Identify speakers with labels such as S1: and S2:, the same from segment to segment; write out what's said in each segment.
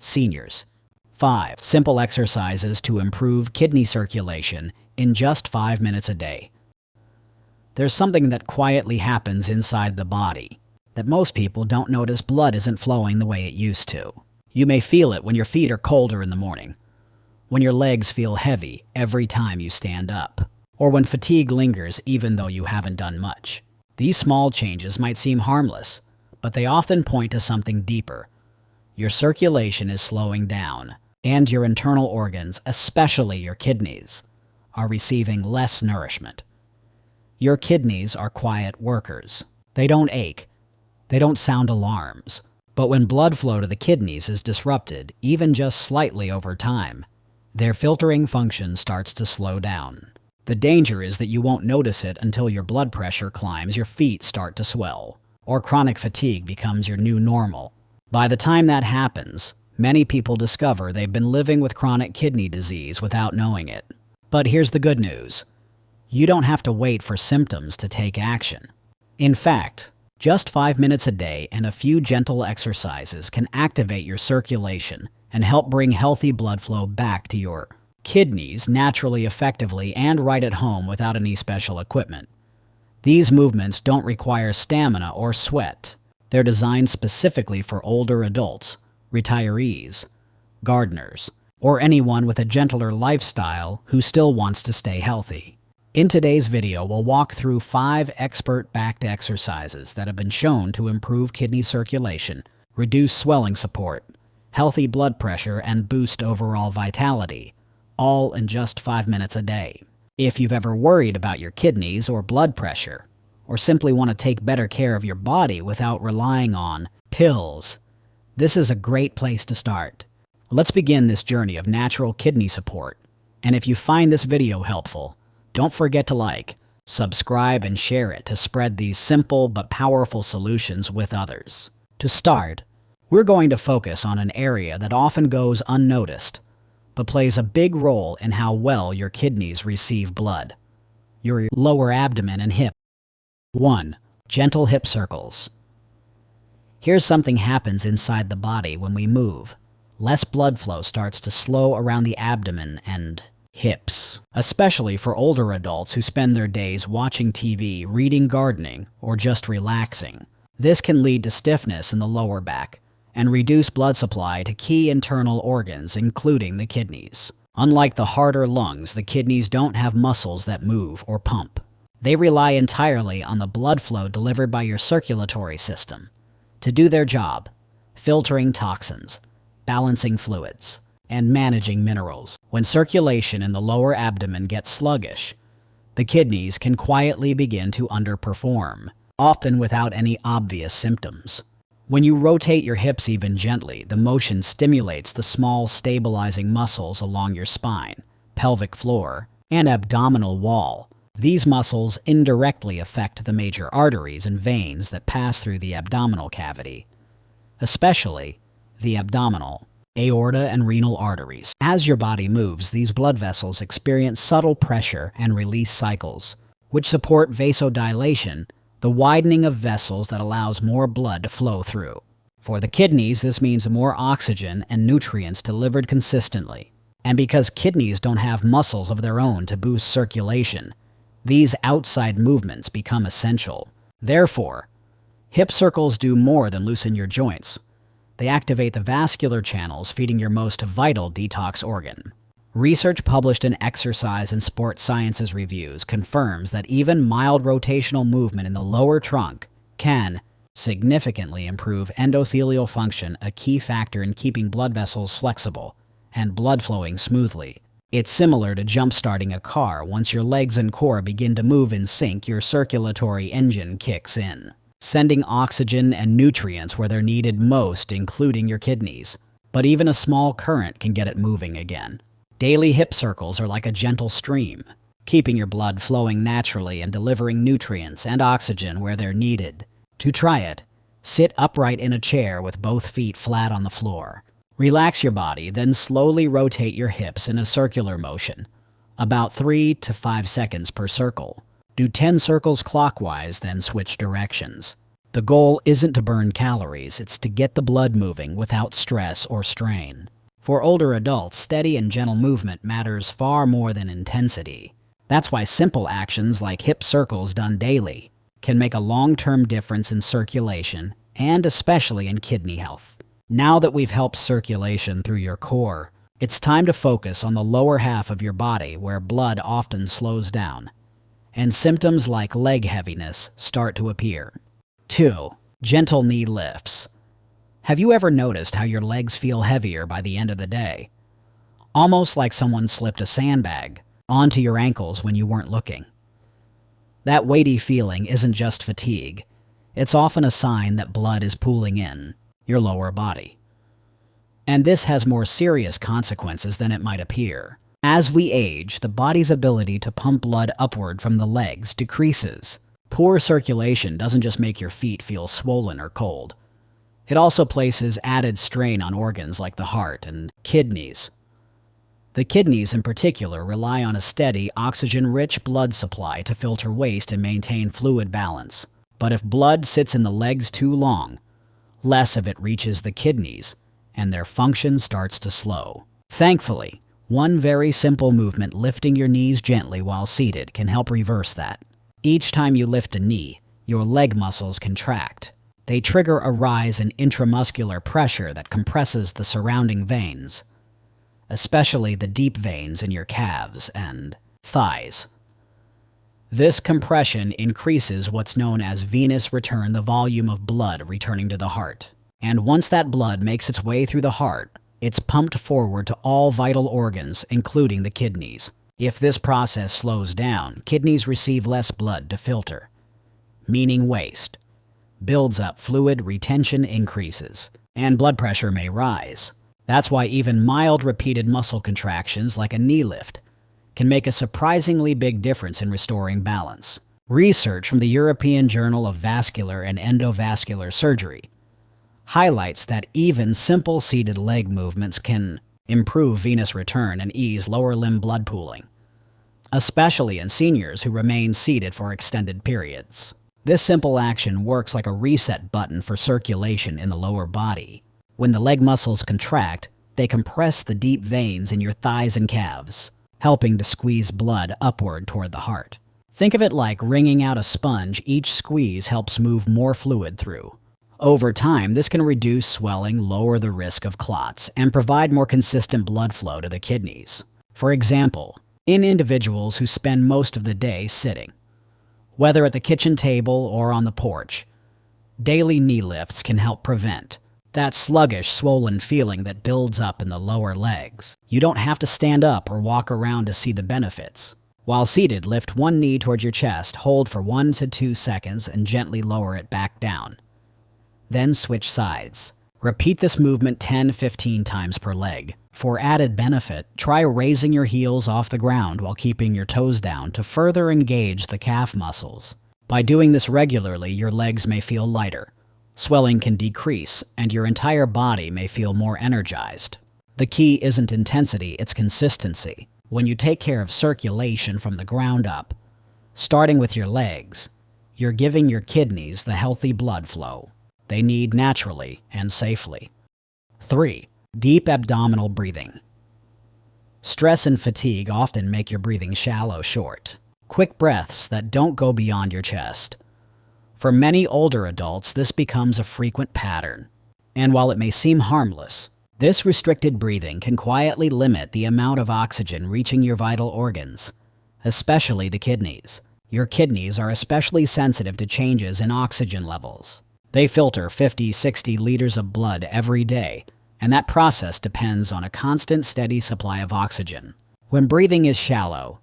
S1: Seniors. 5 simple exercises to improve kidney circulation in just 5 minutes a day. There's something that quietly happens inside the body that most people don't notice. Blood isn't flowing the way it used to. You may feel it when your feet are colder in the morning, when your legs feel heavy every time you stand up, or when fatigue lingers even though you haven't done much. These small changes might seem harmless, but they often point to something deeper. Your circulation is slowing down, and your internal organs, especially your kidneys, are receiving less nourishment. Your kidneys are quiet workers. They don't ache. They don't sound alarms. But when blood flow to the kidneys is disrupted, even just slightly over time, their filtering function starts to slow down. The danger is that you won't notice it until your blood pressure climbs, your feet start to swell, or chronic fatigue becomes your new normal. By the time that happens, many people discover they've been living with chronic kidney disease without knowing it. But here's the good news. You don't have to wait for symptoms to take action. In fact, just 5 minutes a day and a few gentle exercises can activate your circulation and help bring healthy blood flow back to your kidneys naturally, effectively, and right at home without any special equipment. These movements don't require stamina or sweat. They're designed specifically for older adults, retirees, gardeners, or anyone with a gentler lifestyle who still wants to stay healthy. In today's video, we'll walk through 5 expert-backed exercises that have been shown to improve kidney circulation, reduce swelling support, healthy blood pressure, and boost overall vitality, all in just 5 minutes a day. If you've ever worried about your kidneys or blood pressure, or simply want to take better care of your body without relying on pills, this is a great place to start. Let's begin this journey of natural kidney support. And if you find this video helpful, don't forget to like, subscribe, and share it to spread these simple but powerful solutions with others. To start, we're going to focus on an area that often goes unnoticed, but plays a big role in how well your kidneys receive blood: your lower abdomen and hip. 1. Gentle hip circles. Here's something happens inside the body when we move. Less blood flow starts to slow around the abdomen and hips, especially for older adults who spend their days watching TV, reading, gardening, or just relaxing. This can lead to stiffness in the lower back and reduce blood supply to key internal organs, including the kidneys. Unlike the heart or lungs, the kidneys don't have muscles that move or pump. They rely entirely on the blood flow delivered by your circulatory system to do their job, filtering toxins, balancing fluids, and managing minerals. When circulation in the lower abdomen gets sluggish, the kidneys can quietly begin to underperform, often without any obvious symptoms. When you rotate your hips even gently, the motion stimulates the small stabilizing muscles along your spine, pelvic floor, and abdominal wall. These muscles indirectly affect the major arteries and veins that pass through the abdominal cavity, especially the abdominal, aorta, and renal arteries. As your body moves, these blood vessels experience subtle pressure and release cycles, which support vasodilation, the widening of vessels that allows more blood to flow through. For the kidneys, this means more oxygen and nutrients delivered consistently. And because kidneys don't have muscles of their own to boost circulation, these outside movements become essential. Therefore, hip circles do more than loosen your joints. They activate the vascular channels feeding your most vital detox organ. Research published in Exercise and Sports Sciences reviews confirms that even mild rotational movement in the lower trunk can significantly improve endothelial function, a key factor in keeping blood vessels flexible and blood flowing smoothly. It's similar to jump-starting a car. Once your legs and core begin to move in sync, your circulatory engine kicks in, sending oxygen and nutrients where they're needed most, including your kidneys. But even a small current can get it moving again. Daily hip circles are like a gentle stream, keeping your blood flowing naturally and delivering nutrients and oxygen where they're needed. To try it, sit upright in a chair with both feet flat on the floor. Relax your body, then slowly rotate your hips in a circular motion, about 3 to 5 seconds per circle. Do 10 circles clockwise, then switch directions. The goal isn't to burn calories, it's to get the blood moving without stress or strain. For older adults, steady and gentle movement matters far more than intensity. That's why simple actions like hip circles done daily can make a long-term difference in circulation and especially in kidney health. Now that we've helped circulation through your core, it's time to focus on the lower half of your body where blood often slows down, and symptoms like leg heaviness start to appear. 2. Gentle knee lifts. Have you ever noticed how your legs feel heavier by the end of the day? Almost like someone slipped a sandbag onto your ankles when you weren't looking. That weighty feeling isn't just fatigue. It's often a sign that blood is pooling in your lower body. And this has more serious consequences than it might appear. As we age, the body's ability to pump blood upward from the legs decreases. Poor circulation doesn't just make your feet feel swollen or cold. It also places added strain on organs like the heart and kidneys. The kidneys in particular rely on a steady, oxygen-rich blood supply to filter waste and maintain fluid balance. But if blood sits in the legs too long, less of it reaches the kidneys, and their function starts to slow. Thankfully, one very simple movement, lifting your knees gently while seated, can help reverse that. Each time you lift a knee, your leg muscles contract. They trigger a rise in intramuscular pressure that compresses the surrounding veins, especially the deep veins in your calves and thighs. This compression increases what's known as venous return, the volume of blood returning to the heart. And once that blood makes its way through the heart, it's pumped forward to all vital organs, including the kidneys. If this process slows down, kidneys receive less blood to filter, meaning waste builds up, fluid retention increases, and blood pressure may rise. That's why even mild repeated muscle contractions like a knee lift can make a surprisingly big difference in restoring balance. Research from the European Journal of Vascular and Endovascular Surgery highlights that even simple seated leg movements can improve venous return and ease lower limb blood pooling, especially in seniors who remain seated for extended periods. This simple action works like a reset button for circulation in the lower body. When the leg muscles contract, they compress the deep veins in your thighs and calves, helping to squeeze blood upward toward the heart. Think of it like wringing out a sponge. Each squeeze helps move more fluid through. Over time, this can reduce swelling, lower the risk of clots, and provide more consistent blood flow to the kidneys. For example, in individuals who spend most of the day sitting, whether at the kitchen table or on the porch, daily knee lifts can help prevent that sluggish, swollen feeling that builds up in the lower legs. You don't have to stand up or walk around to see the benefits. While seated, lift one knee towards your chest, hold for 1 to 2 seconds, and gently lower it back down. Then switch sides. Repeat this movement 10-15 times per leg. For added benefit, try raising your heels off the ground while keeping your toes down to further engage the calf muscles. By doing this regularly, your legs may feel lighter, swelling can decrease, and your entire body may feel more energized. The key isn't intensity, it's consistency. When you take care of circulation from the ground up, starting with your legs, you're giving your kidneys the healthy blood flow they need naturally and safely. 3. Deep abdominal breathing. Stress and fatigue often make your breathing shallow, short, quick breaths that don't go beyond your chest. For many older adults, this becomes a frequent pattern. And while it may seem harmless, this restricted breathing can quietly limit the amount of oxygen reaching your vital organs, especially the kidneys. Your kidneys are especially sensitive to changes in oxygen levels. They filter 50-60 liters of blood every day, and that process depends on a constant, steady supply of oxygen. When breathing is shallow,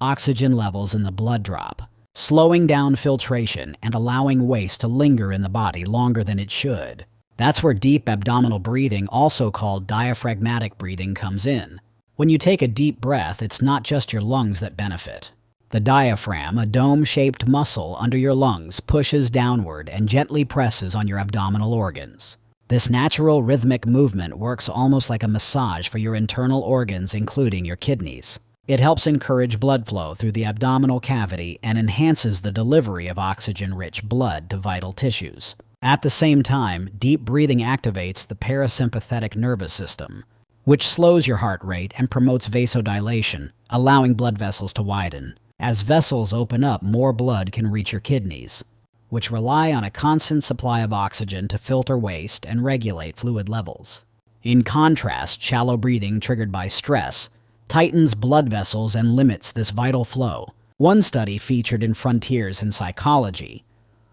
S1: oxygen levels in the blood drop, slowing down filtration and allowing waste to linger in the body longer than it should. That's where deep abdominal breathing, also called diaphragmatic breathing, comes in. When you take a deep breath, it's not just your lungs that benefit. The diaphragm, a dome-shaped muscle under your lungs, pushes downward and gently presses on your abdominal organs. This natural rhythmic movement works almost like a massage for your internal organs, including your kidneys. It helps encourage blood flow through the abdominal cavity and enhances the delivery of oxygen-rich blood to vital tissues. At the same time, deep breathing activates the parasympathetic nervous system, which slows your heart rate and promotes vasodilation, allowing blood vessels to widen. As vessels open up, more blood can reach your kidneys, which rely on a constant supply of oxygen to filter waste and regulate fluid levels. In contrast, shallow breathing triggered by stress tightens blood vessels and limits this vital flow. One study featured in Frontiers in Psychology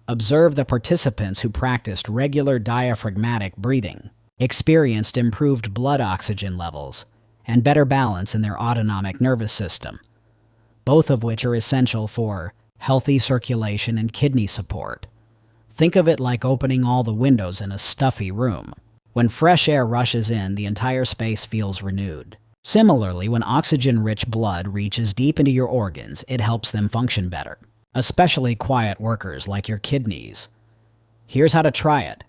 S1: observed the participants who practiced regular diaphragmatic breathing experienced improved blood oxygen levels and better balance in their autonomic nervous system, both of which are essential for healthy circulation and kidney support. Think of it like opening all the windows in a stuffy room. When fresh air rushes in, the entire space feels renewed. Similarly, when oxygen-rich blood reaches deep into your organs, it helps them function better, especially quiet workers like your kidneys. Here's how to try it.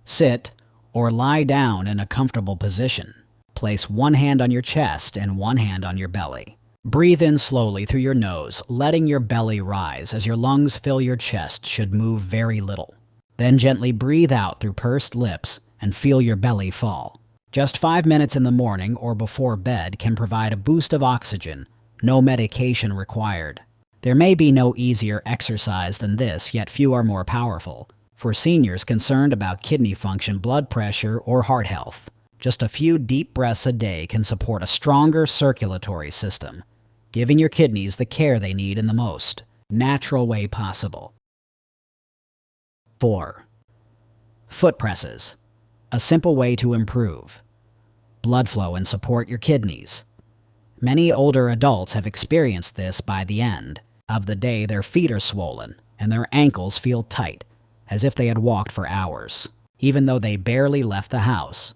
S1: Sit or lie down in a comfortable position. Place one hand on your chest and one hand on your belly. Breathe in slowly through your nose, letting your belly rise as your lungs fill your chest should move very little. Then gently breathe out through pursed lips and feel your belly fall. Just 5 minutes in the morning or before bed can provide a boost of oxygen, no medication required. There may be no easier exercise than this, yet few are more powerful. For seniors concerned about kidney function, blood pressure, or heart health, just a few deep breaths a day can support a stronger circulatory system, giving your kidneys the care they need in the most natural way possible. 4. Foot presses. A simple way to improve blood flow and support your kidneys. Many older adults have experienced this. By the end of the day, their feet are swollen and their ankles feel tight, as if they had walked for hours, even though they barely left the house.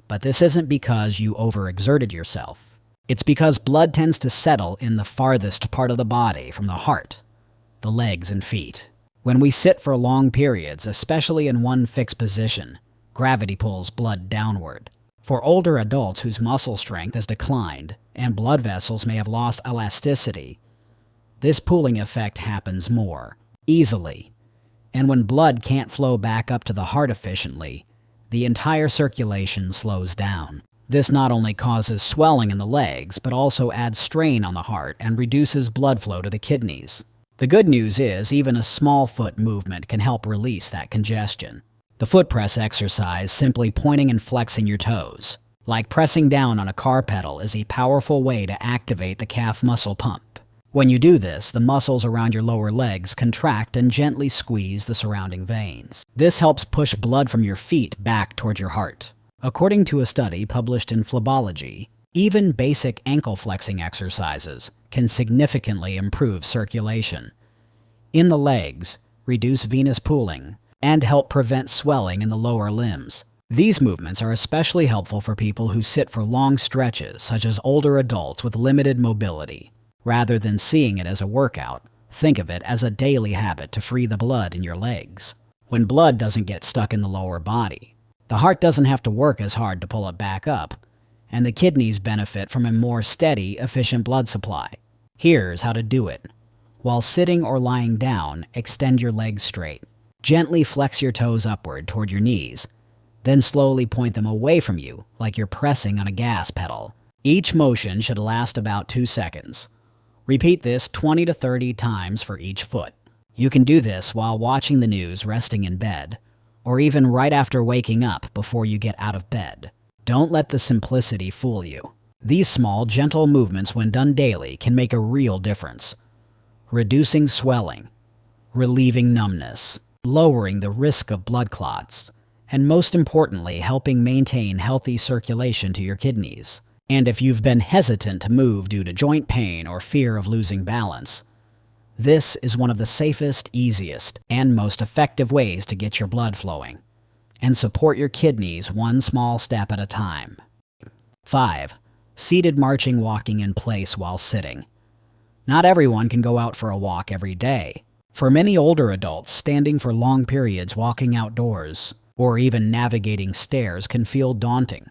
S1: But this isn't because you overexerted yourself. It's because blood tends to settle in the farthest part of the body from the heart, the legs and feet. When we sit for long periods, especially in one fixed position, gravity pulls blood downward. For older adults whose muscle strength has declined and blood vessels may have lost elasticity, this pooling effect happens more easily. And when blood can't flow back up to the heart efficiently, the entire circulation slows down. This not only causes swelling in the legs, but also adds strain on the heart and reduces blood flow to the kidneys. The good news is, even a small foot movement can help release that congestion. The foot press exercise, simply pointing and flexing your toes, like pressing down on a car pedal, is a powerful way to activate the calf muscle pump. When you do this, the muscles around your lower legs contract and gently squeeze the surrounding veins. This helps push blood from your feet back toward your heart. According to a study published in Phlebology, even basic ankle flexing exercises can significantly improve circulation in the legs, reduce venous pooling, and help prevent swelling in the lower limbs. These movements are especially helpful for people who sit for long stretches, such as older adults with limited mobility. Rather than seeing it as a workout, think of it as a daily habit to free the blood in your legs. When blood doesn't get stuck in the lower body, the heart doesn't have to work as hard to pull it back up, and the kidneys benefit from a more steady, efficient blood supply. Here's how to do it. While sitting or lying down, extend your legs straight. Gently flex your toes upward toward your knees, then slowly point them away from you like you're pressing on a gas pedal. Each motion should last about 2 seconds. Repeat this 20 to 30 times for each foot. You can do this while watching the news, resting in bed, or even right after waking up before you get out of bed. Don't let the simplicity fool you. These small, gentle movements, when done daily, can make a real difference. Reducing swelling, relieving numbness, lowering the risk of blood clots, and most importantly, helping maintain healthy circulation to your kidneys. And if you've been hesitant to move due to joint pain or fear of losing balance, this is one of the safest, easiest, and most effective ways to get your blood flowing and support your kidneys one small step at a time. 5. Seated marching, walking in place while sitting. Not everyone can go out for a walk every day. For many older adults, standing for long periods, walking outdoors, or even navigating stairs can feel daunting,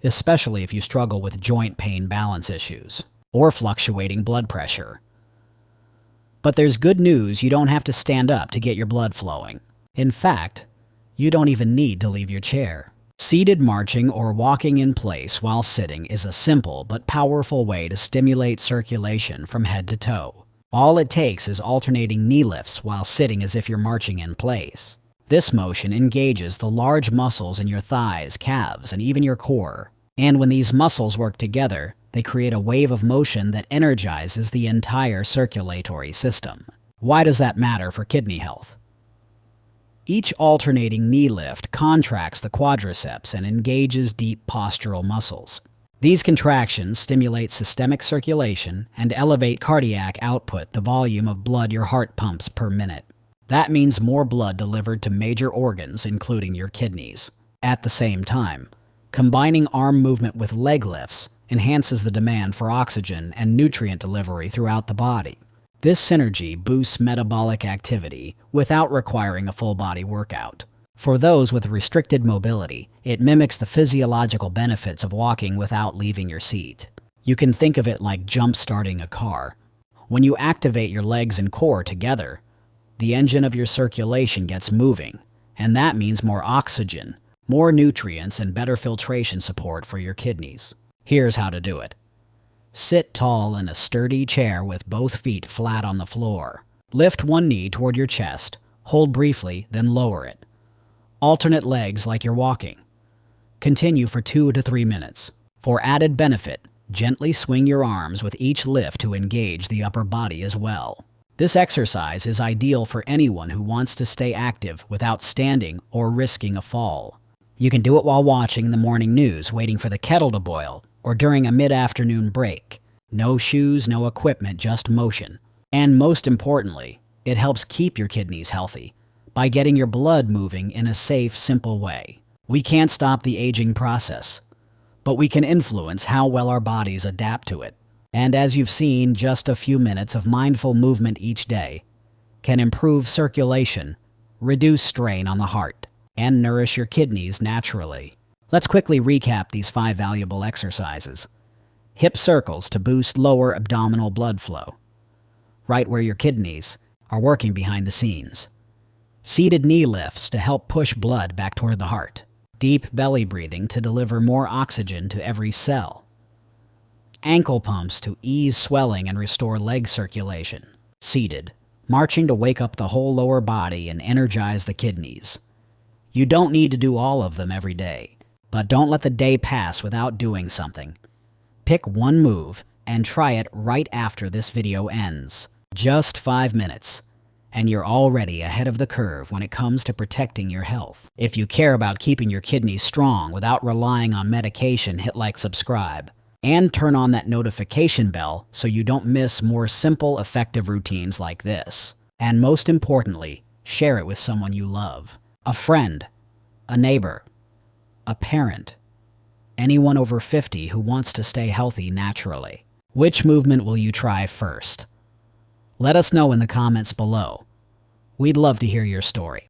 S1: especially if you struggle with joint pain balance issues. or fluctuating blood pressure. But there's good news: you don't have to stand up to get your blood flowing. In fact, you don't even need to leave your chair. Seated marching or walking in place while sitting is a simple but powerful way to stimulate circulation from head to toe. All it takes is alternating knee lifts while sitting as if you're marching in place. This motion engages the large muscles in your thighs, calves, and even your core. And when these muscles work together, they create a wave of motion that energizes the entire circulatory system. Why does that matter for kidney health? Each alternating knee lift contracts the quadriceps and engages deep postural muscles. These contractions stimulate systemic circulation and elevate cardiac output, the volume of blood your heart pumps per minute. That means more blood delivered to major organs, including your kidneys. At the same time, combining arm movement with leg lifts enhances the demand for oxygen and nutrient delivery throughout the body. This synergy boosts metabolic activity without requiring a full-body workout. For those with restricted mobility, it mimics the physiological benefits of walking without leaving your seat. You can think of it like jump-starting a car. When you activate your legs and core together, the engine of your circulation gets moving, and that means more oxygen, more nutrients, and better filtration support for your kidneys. Here's how to do it. Sit tall in a sturdy chair with both feet flat on the floor. Lift one knee toward your chest, hold briefly, then lower it. Alternate legs like you're walking. Continue for 2 to 3 minutes. For added benefit, gently swing your arms with each lift to engage the upper body as well. This exercise is ideal for anyone who wants to stay active without standing or risking a fall. You can do it while watching the morning news, waiting for the kettle to boil, or during a mid-afternoon break. No shoes, no equipment, just motion. And most importantly, it helps keep your kidneys healthy by getting your blood moving in a safe, simple way. We can't stop the aging process, but we can influence how well our bodies adapt to it. And as you've seen, just a few minutes of mindful movement each day can improve circulation, reduce strain on the heart, and nourish your kidneys naturally. Let's quickly recap these 5 valuable exercises. Hip circles to boost lower abdominal blood flow, right where your kidneys are working behind the scenes. Seated knee lifts to help push blood back toward the heart. Deep belly breathing to deliver more oxygen to every cell. Ankle pumps to ease swelling and restore leg circulation. Seated, marching to wake up the whole lower body and energize the kidneys. You don't need to do all of them every day, but don't let the day pass without doing something. Pick one move and try it right after this video ends. Just 5 minutes, and you're already ahead of the curve when it comes to protecting your health. If you care about keeping your kidneys strong without relying on medication, hit like, subscribe, and turn on that notification bell so you don't miss more simple, effective routines like this. And most importantly, share it with someone you love. A friend, a neighbor, a parent, anyone over 50 who wants to stay healthy naturally. Which movement will you try first? Let us know in the comments below. We'd love to hear your story.